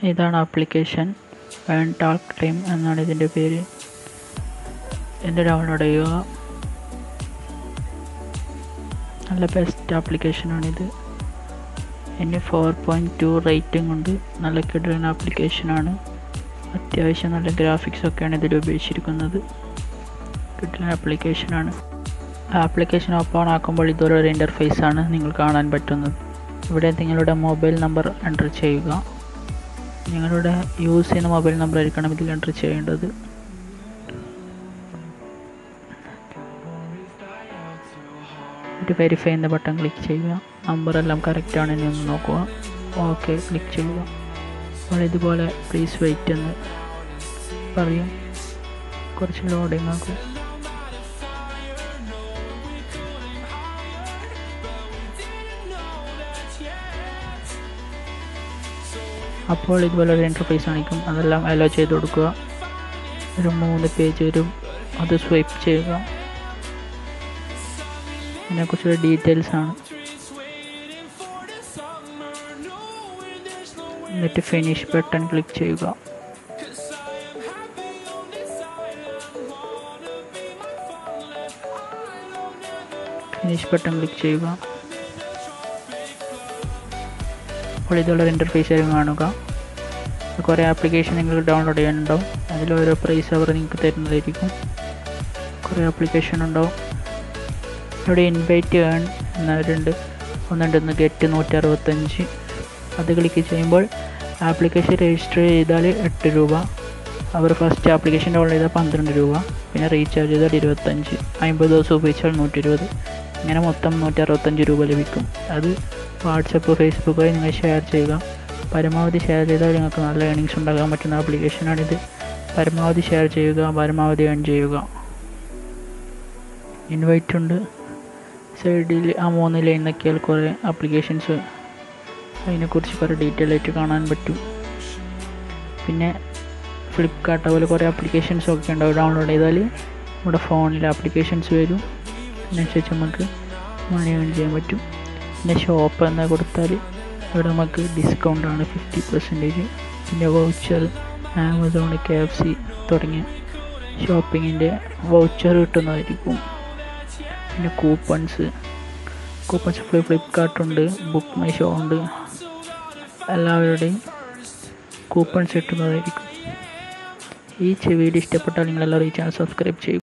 ഇതാണ് application. Earn talk time എന്നാണ് ഇതിൻ്റെ പേര്. ഇത് ഡൗൺലോഡ് ചെയ്യുക. നല്ല ബെസ്റ്റ് ആപ്ലിക്കേഷനാണിത്. ഇതിന് 4.2 റേറ്റിംഗ് ഉണ്ട്. നല്ല കിടിലൻ ആപ്ലിക്കേഷനാണ്. അത്യാവശ്യം നല്ല ഗ്രാഫിക്സൊക്കെയാണ് ഇതിൽ ഉപയോഗിച്ചിരിക്കുന്നത്. കിടിലൻ ആപ്ലിക്കേഷനാണ്. ആപ്ലിക്കേഷൻ ഓപ്പൺ ആക്കുമ്പോൾ ഇതുപോലൊരു ഇൻ്റർഫേസാണ് നിങ്ങൾ കാണാൻ പറ്റുന്നത്. ഇവിടെ നിങ്ങളുടെ മൊബൈൽ നമ്പർ എൻ്റർ ചെയ്യുക. നിങ്ങളുടെ യൂസ് ചെയ്യുന്ന മൊബൈൽ നമ്പർ ആയിരിക്കണം ഇതിൽ എൻ്റർ ചെയ്യേണ്ടത്. ഒരു വെരിഫൈ എന്ന ബട്ടൺ ക്ലിക്ക് ചെയ്യുക. നമ്പറെല്ലാം കറക്റ്റാണ് എന്ന് ഒന്ന് നോക്കുക. ഓക്കെ ക്ലിക്ക് ചെയ്യുക. അപ്പോൾ ഇതുപോലെ പ്ലീസ് വെയിറ്റ് എന്ന് പറയും. കുറച്ച് ലോഡിങ് ആക്കും. അപ്പോൾ ഇതുപോലെ ഒരു ഇൻ്റർഫേസ് കാണിക്കും. അതെല്ലാം അലോ ചെയ്ത് കൊടുക്കുക. ഒരു 3 പേജ് വരും. അത് സ്വൈപ്പ് ചെയ്യുക. ഇതിനെക്കുറിച്ചുള്ള ഡീറ്റെയിൽസ് ആണ്. എന്നിട്ട് ഫിനിഷ് ബട്ടൺ ക്ലിക്ക് ചെയ്യുക. ഫിനിഷ് ബട്ടൺ ക്ലിക്ക് ചെയ്യുക. അപ്പോൾ ഇതുള്ള ഇൻ്റർഫേസ് ആയിരിക്കും കാണുക. കുറേ ആപ്ലിക്കേഷൻ നിങ്ങൾക്ക് ഡൗൺലോഡ് ചെയ്യാനുണ്ടാവും. അതിലോരോ പ്രൈസ് അവർ നിങ്ങൾക്ക് തരുന്നതായിരിക്കും. കുറേ ആപ്ലിക്കേഷൻ ഉണ്ടാവും. ഇവിടെ ഇൻവൈറ്റ് ഏൺ എന്നവരുണ്ട്. ഒന്നുണ്ടെന്ന് ഗെറ്റ് 165. അത് ക്ലിക്ക് ചെയ്യുമ്പോൾ ആപ്ലിക്കേഷൻ രജിസ്റ്റർ ചെയ്താൽ 8 രൂപ. അവർ ഫസ്റ്റ് ആപ്ലിക്കേഷൻ ഡൗൺലോഡ് ചെയ്താൽ 12 രൂപ. പിന്നെ റീചാർജ് ചെയ്താൽ 25. 50 ദിവസം ഉപയോഗിച്ചാൽ 120. ഇങ്ങനെ മൊത്തം 165 രൂപ ലഭിക്കും. അത് വാട്സപ്പ് ഫേസ്ബുക്ക് വഴി നിങ്ങൾ ഷെയർ ചെയ്യുക. പരമാവധി ഷെയർ ചെയ്താൽ നിങ്ങൾക്ക് നല്ല ഏണിങ്സ് ഉണ്ടാക്കാൻ പറ്റുന്ന ആപ്ലിക്കേഷനാണിത്. പരമാവധി ഷെയർ ചെയ്യുക, പരമാവധി ഏൺ ചെയ്യുക. ഇൻവൈറ്റ് ഉണ്ട്. സൈഡിൽ ആ 3 ലൈൻ നോക്കിയാൽ കുറേ ആപ്ലിക്കേഷൻസ് അതിനെക്കുറിച്ച് കുറേ ഡീറ്റെയിൽ ആയിട്ട് കാണാൻ പറ്റും. പിന്നെ ഫ്ലിപ്കാർട്ട് അതുപോലെ കുറേ ആപ്ലിക്കേഷൻസൊക്കെ ഉണ്ടാവും. ഡൗൺലോഡ് ചെയ്താൽ നമ്മുടെ ഫോണിൽ ആപ്ലിക്കേഷൻസ് വരും. അതിനനുസരിച്ച് നമുക്ക് മണി ഏൺ ചെയ്യാൻ പറ്റും. പിന്നെ ഷോപ്പ് എന്ന് കൊടുത്താൽ ഇവിടെ നമുക്ക് ഡിസ്കൗണ്ടാണ് 50%. പിന്നെ വൗച്ചർ, ആമസോൺ, KFC തുടങ്ങിയ ഷോപ്പിങ്ങിൻ്റെ വൗച്ചർ കിട്ടുന്നതായിരിക്കും. പിന്നെ കൂപ്പൺസ് ഫ്ലിപ്കാർട്ടുണ്ട്, ബുക്ക് മൈ ഷോ ഉണ്ട്. എല്ലാവരുടെയും കൂപ്പൺസ് കിട്ടുന്നതായിരിക്കും. ഈ വീഡിയോ ഇഷ്ടപ്പെട്ടാൽ നിങ്ങളെല്ലാവരും ഈ ചാനൽ സബ്സ്ക്രൈബ് ചെയ്യും.